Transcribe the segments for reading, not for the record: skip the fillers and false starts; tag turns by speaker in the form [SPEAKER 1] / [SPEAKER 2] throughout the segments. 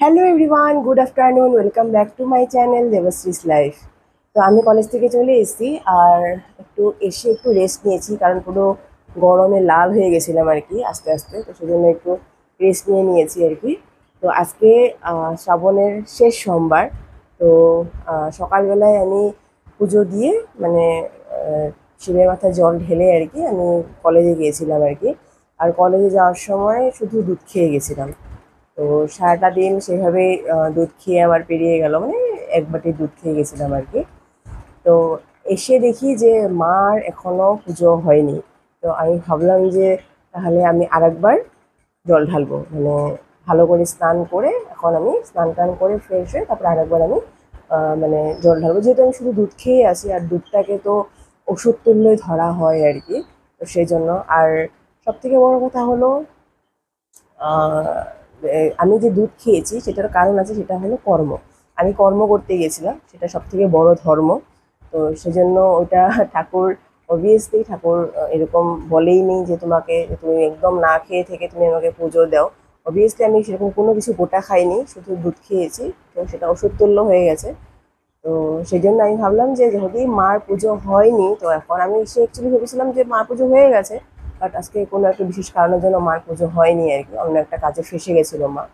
[SPEAKER 1] Hello everyone, good afternoon. Welcome back to my channel Debashree's life. তো আমি college থেকে চলে এসেছি আর একটু রেস্ট নিয়েছি, কারণ পুরো গরমে লাল হয়ে গেছিলাম আর কি আস্তে আস্তে। তো সেজন্য একটু রেস্ট নিয়েছি আর কি। তো আজকে শ্রাবণের শেষ সোমবার। তো সকালবেলায় আমি পুজো দিয়ে মানে শিবের মাথায় জল ঢেলে আর কি আমি কলেজে গিয়েছিলাম আর কি। আর কলেজে যাওয়ার সময় শুধু দুধ খেয়ে গেছিলাম। তো সারাটা দিন সেভাবেই দুধ খেয়ে আমার পেরিয়ে গেল, মানে এক বাটি দুধ খেয়ে গেছিলাম আর কি। তো এসে দেখি যে মার এখনো পুজো হয়নি। তো আমি ভাবলাম যে তাহলে আমি আরেকবার জল ঢালবো, মানে ভালো করে স্নান করে, এখন আমি স্নান টান করে ফ্রেশ হয়ে তারপরে আরেকবার আমি মানে জল ঢালবো, যেহেতু আমি শুধু দুধ খেয়ে আসি আর দুধটাকে তো ওষুধ তুল্যই ধরা হয় আর কি। তো সেই জন্য আর সব থেকে বড় কথা হলো আমি যে দুধ খেয়েছি সেটার কারণ আছে, সেটা হলো কর্ম। আমি কর্ম করতে গেছিলাম, সেটা সব থেকে বড় ধর্ম। তো সেজন্য ওটা ঠাকুর, অবভিয়াসলি ঠাকুর এরকম বলেই নেই যে তোমাকে, যে তুমি একদম না খেয়ে থেকে তুমি আমাকে পুজো দাও। অবভিয়াসলি আমি সেরকম কোনো কিছু গোটা খাইনি, শুধু দুধ খেয়েছি। তো সেটা ওষুধ তুল্য হয়ে গেছে। তো সেই জন্য আমি ভাবলাম যে যদি মার পুজো হয়নি, তো এখন আমি এসে অ্যাকচুয়ালি ভেবেছিলাম যে মার পুজো হয়ে গেছে। বাট আজকে কোনো একটা বিশেষ কারণের জন্য মার পুজো হয়নি আর কি, অন্য একটা কাজে ফেসে গেছিলো মা।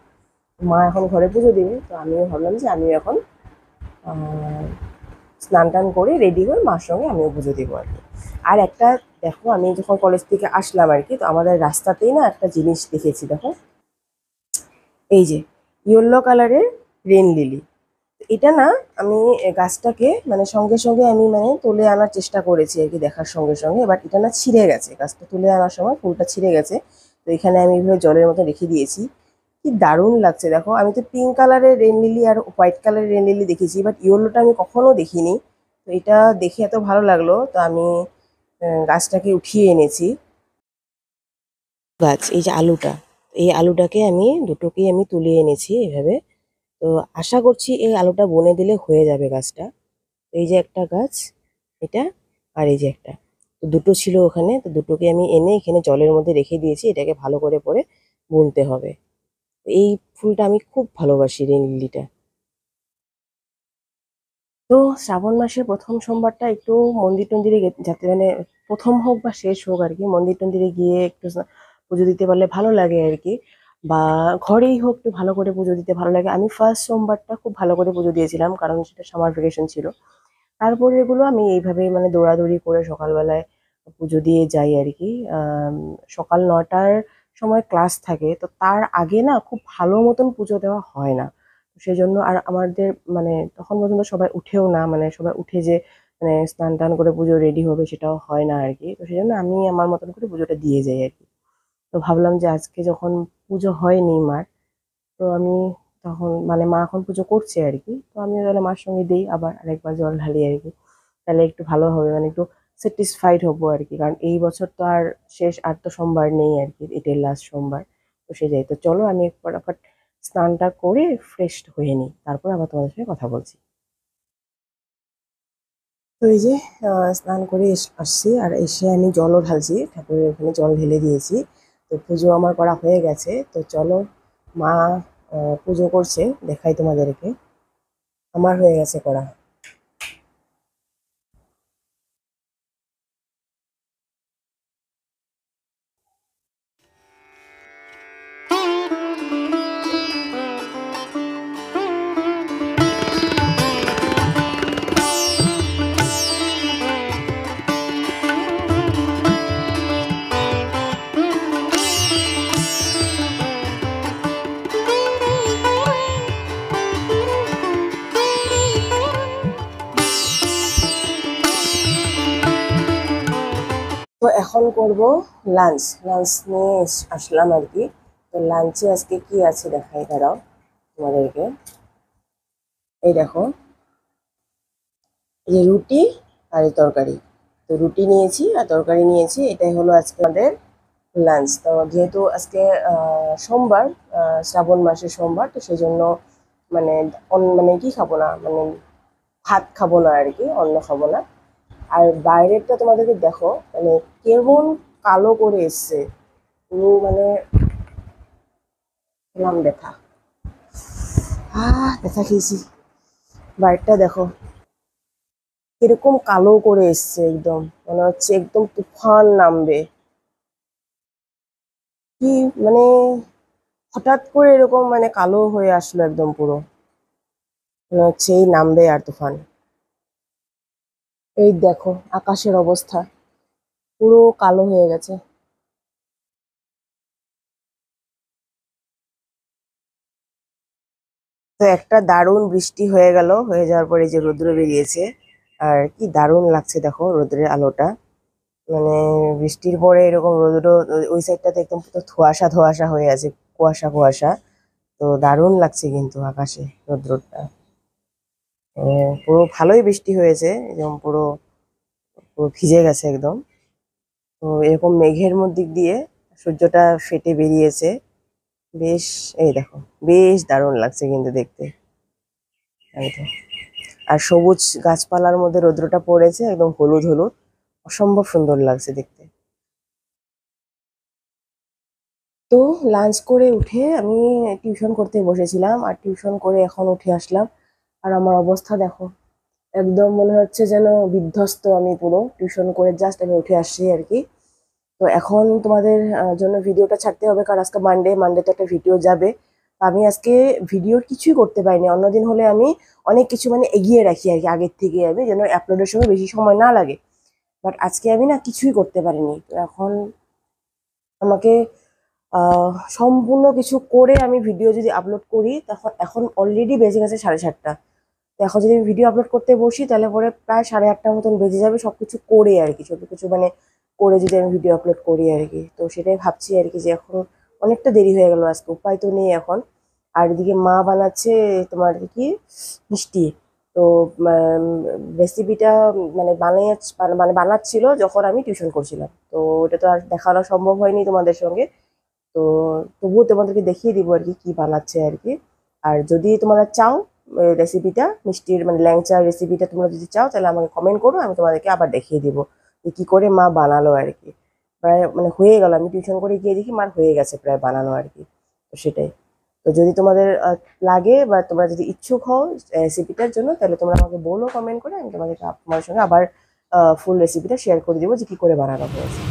[SPEAKER 1] মা এখন ঘরে পুজো দেবে, তো আমিও ভাবলাম যে আমি এখন আহ, স্নান টান করে রেডি হয়ে মার সঙ্গে আমিও পুজো দেবো আর কি। আর একটা, দেখো আমি যখন কলেজ থেকে আসলাম আর কি, তো আমাদের রাস্তাতেই না একটা জিনিস দেখেছি, দেখো এই যে ইয়েলো কালারের রেন লিলি। এটা না, আমি গাছটাকে মানে সঙ্গে সঙ্গে আমি মানে তুলে আনার চেষ্টা করেছি আর কি, দেখার সঙ্গে সঙ্গে। বাট এটা না ছিঁড়ে গেছে, গাছটা তুলে আনার সময় ফুলটা ছিঁড়ে গেছে। তো এখানে আমি এইভাবে জলের মতো রেখে দিয়েছি। কি দারুণ লাগছে দেখো। আমি তো পিঙ্ক কালারের রেন লিলি আর হোয়াইট কালারের রেন লিলি দেখেছি, বাট ইয়েলোটা আমি কখনো দেখিনি। তো এটা দেখে এত ভালো লাগলো, তো আমি গাছটাকে উঠিয়ে এনেছি। গাছ, এই যে আলুটা, এই আলুটাকে আমি দুটোকেই আমি তুলে এনেছি এইভাবে। তো আশা করছি এই আলুটা বনে দিলে হয়ে যাবে গাছটা। এই যে একটা গাছ, এটা, আর এই যে একটা, তো দুটো ছিল ওখানে, তো দুটোকে আমি এনে এখানে জলের মধ্যে রেখে দিয়েছি। এটাকে ভালো করে পরে বুনতে হবে। এই ফুলটা আমি খুব ভালোবাসি, রেন লিলিটা। তো শ্রাবণ মাসের প্রথম সোমবারটা একটু মন্দির টন্দিরে যাতে মানে প্রথম হোক বা শেষ হোক আর কি, মন্দির টন্দিরে গিয়ে একটু পুজো দিতে পারলে ভালো লাগে আর কি। বা ঘরেই হোক একটু ভালো করে পুজো দিতে ভালো লাগে। আমি ফার্স্ট সোমবারটা খুব ভালো করে পুজো দিয়েছিলাম, কারণ সেটা সামার ভ্যাকেশন ছিল। তারপরে এগুলো আমি এইভাবে মানে দৌড়াদৌড়ি করে সকালবেলায় পুজো দিয়ে যাই আর কি। সকাল ৯টার সময় ক্লাস থাকে, তো তার আগে না খুব ভালো মতন পুজো দেওয়া হয় না। সেই জন্য আর আমাদের মানে তখন পর্যন্ত সবাই উঠেও না, মানে সবাই উঠে যে মানে স্নান টান করে পুজো রেডি হবে সেটাও হয় না আর কি। তো সেই জন্য আমি আমার মতন করে পুজোটা দিয়ে যাই আর কি। তো ভাবলাম যে আজকে যখন পুজো হয়নি মার, তো আমি তখন মানে মা এখন পুজো করছে আর কি, তো আমি তাহলে মার সঙ্গে দিই আবার আরেকবার জল ঢালি আর কি। তাহলে একটু ভালো হবে, মানে একটু স্যাটিসফাইড হবো আর কি, কারণ এই বছর তো আর শেষ, আর তো সোমবার নেই আর কি, এটাই লাস্ট সোমবার। তো সে যাই, তো চলো আমি ফটাফট স্নানটা করে ফ্রেশ হয়ে নিই, তারপর আবার তোমাদের সঙ্গে কথা বলছি। তো এই যে স্নান করে আসছি, আর এসে আমি জলও ঢালছি, ঠাকুরের ওখানে জল ঢেলে দিয়েছি। তো পুজো আমার করা হয়ে গেছে, তো চলো মা পুজো করছে দেখাই তোমাদেরকে। আমার হয়ে গেছে করা। তো এখন করব লাঞ্চ। লাঞ্চ নিয়ে আসলাম আর কি। তো লাঞ্চে আজকে কি আছে দেখাই, দাঁড়াও তোমাদেরকে। এই দেখো, এই যে রুটি আর এই তরকারি। তো রুটি নিয়েছি আর তরকারি নিয়েছি, এটাই হলো আজকে আমাদের লাঞ্চ। তো যেহেতু আজকে সোমবার, শ্রাবণ মাসের সোমবার, তো সেই জন্য মানে মানে কি খাবো না, মানে ভাত খাবো না আর কি, অন্ন খাবো না। আর বাইরেরটা তোমাদেরকে দেখো, মানে কেমন কালো করে এসছে পুরো, মানে নাম দেখা। ব্যথা খেয়েছি। বাইরটা দেখো এরকম কালো করে এসছে, একদম মনে হচ্ছে একদম তুফান নামবে। কি মানে হঠাৎ করে এরকম মানে কালো হয়ে আসলো একদম পুরো, মনে হচ্ছে এই নামবে আর তুফান। এই দেখো আকাশের অবস্থা পুরো কালো হয়ে গেছে। তো একটা দারুণ বৃষ্টি হয়ে গেল, হয়ে যাওয়ার পরে যে রৌদ্র বেরিয়েছে, আর কি দারুণ লাগছে দেখো রৌদ্রের আলোটা। মানে বৃষ্টির পরে এরকম রৌদ্র, ওই সাইডটাতে একদম পুরো ধোঁয়াশা ধোঁয়াশা হয়ে আছে, কুয়াশা কুয়াশা। তো দারুণ লাগছে কিন্তু আকাশে রৌদ্রটা। পুরো ভালোই বৃষ্টি হয়েছে, একদম পুরো পুরো ভিজে গেছে একদম। তো এরকম মেঘের মধ্যে দিয়ে সূর্যটা ফেটে বেরিয়েছে বেশ। এই দেখো বেশ দারুণ লাগছে কিন্তু দেখতে। এই তো, আর সবুজ গাছপালার মধ্যে রৌদ্রটা পড়েছে একদম হলুদ হলুদ, অসম্ভব সুন্দর লাগছে দেখতে। তো লাঞ্চ করে উঠে আমি টিউশন করতে বসেছিলাম, আর টিউশন করে এখন উঠে আসলাম। আর আমার অবস্থা দেখো, একদম মনে হচ্ছে যেন বিধ্বস্ত। আমি পুরো টিউশন করে জাস্ট আমি উঠে আসছি আর কি। তো এখন তোমাদের জন্য ভিডিওটা ছাড়তে হবে, কারণ আজকে মানডে তো একটা ভিডিও যাবে। তো আমি আজকে ভিডিওর কিছুই করতে পারিনি। অন্যদিন হলে আমি অনেক কিছু মানে এগিয়ে রাখি আর কি, আগের থেকে আমি যেন আপলোডের সময় বেশি সময় না লাগে। বাট আজকে আমি না কিছুই করতে পারিনি। তো এখন আমাকে সম্পূর্ণ কিছু করে আমি ভিডিও যদি আপলোড করি, তখন এখন অলরেডি বেজে গেছে 7:30। তো এখন যদি আমি ভিডিও আপলোড করতে বসি তাহলে পরে প্রায় 8:30 মতন বেজে যাবে, সবকিছু করে আর কি, ছোট কিছু মানে করে যদি আমি ভিডিও আপলোড করি আর কি। তো সেটাই ভাবছি আর কি, যে এখন অনেকটা দেরি হয়ে গেল আজকে, উপায় তো নেই এখন। আর এদিকে মা বানাচ্ছে তোমার কি মিষ্টি। তো রেসিপিটা মানে মানে বানাচ্ছিল যখন আমি টিউশন করছিলাম, তো ওটা তো আর দেখানো সম্ভব হয়নি তোমাদের সঙ্গে। তো তবুও তোমাদেরকে দেখিয়ে দিব আর কি কি বানাচ্ছে আর কি। আর যদি তোমরা চাও রেসিপিটা মিষ্টির মানে ল্যাংচার রেসিপিটা তোমরা যদি চাও, তাহলে আমাকে কমেন্ট করো, আমি তোমাদেরকে আবার দেখিয়ে দিব যে কী করে মা বানালো আর কি। প্রায় মানে হয়ে গেল, আমি টিউশন করে গিয়ে দেখি মার হয়ে গেছে প্রায় বানানো আর কি। তো সেটাই। তো যদি তোমাদের লাগে বা তোমরা যদি ইচ্ছুক হও রেসিপিটার জন্য, তাহলে তোমরা আমাকে বলো কমেন্ট করে, আমি তোমাদেরকে তোমার সঙ্গে আবার ফুল রেসিপিটা শেয়ার করে দিব যে কী করে বানানো হয়েছে।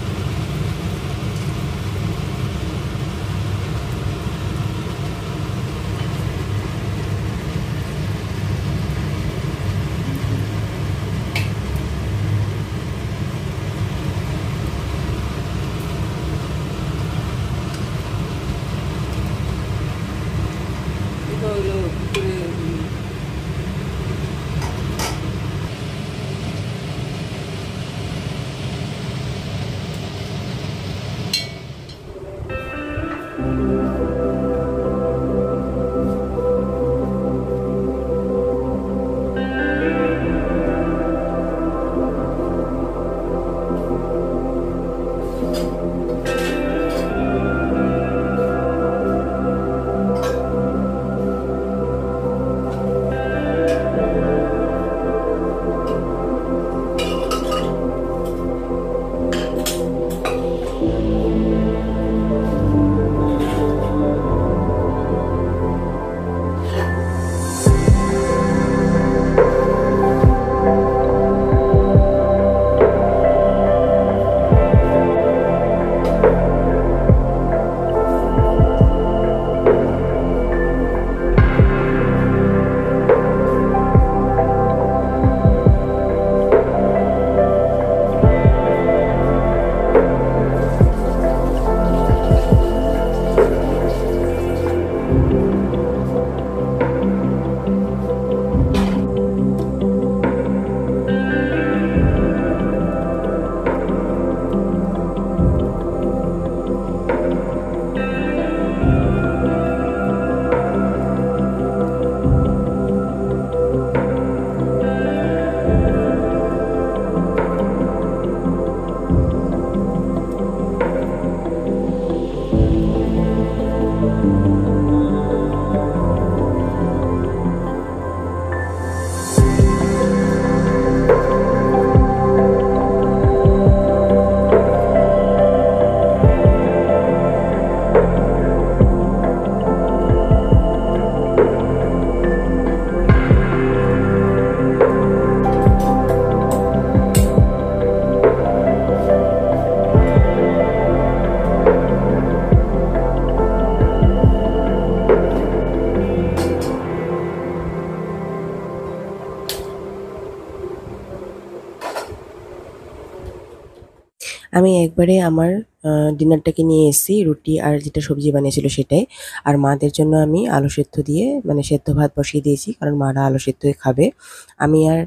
[SPEAKER 1] আমি একবারে আমার ডিনারটাকে নিয়ে এসেছি, রুটি আর যেটা সবজি বানিয়েছিল সেটাই। আর মাদের জন্য আমি আলু সেদ্ধ দিয়ে মানে সেদ্ধ ভাত বসিয়ে দিয়েছি, কারণ মারা আলু সেদ্ধই খাবে। আমি আর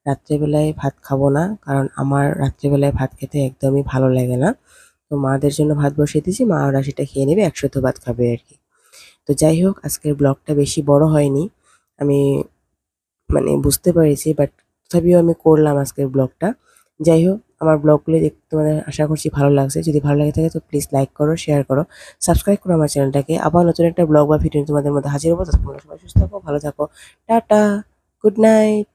[SPEAKER 1] রাত্রেবেলায় ভাত খাবো না, কারণ আমার রাত্রেবেলায় ভাত খেতে একদমই ভালো লাগে না। তো মাদের জন্য ভাত বসিয়ে দিয়েছি, মা ওরা সেটা খেয়ে নেবে, একসাথে ভাত খাবে আর কি। তো যাই হোক, আজকের ব্লগটা বেশি বড় হয়নি, আমি মানে বুঝতে পেরেছি, বাট তথাপিও আমি করলাম আজকের ব্লগটা। যাই হোক, আমার ব্লগগুলো দেখতে তোমাদের আশা করছি ভালো লাগছে। যদি ভালো লাগে থাকে তো প্লিজ লাইক করো, শেয়ার করো, সাবস্ক্রাইব করো আমার চ্যানেলটাকে। আবার নতুন একটা ব্লগ বা ভিডিও তোমাদের মধ্যে হাজির হবো। ততক্ষণ তোমরা সবাই সুস্থ থাকো, ভালো থাকো। Tata, good night.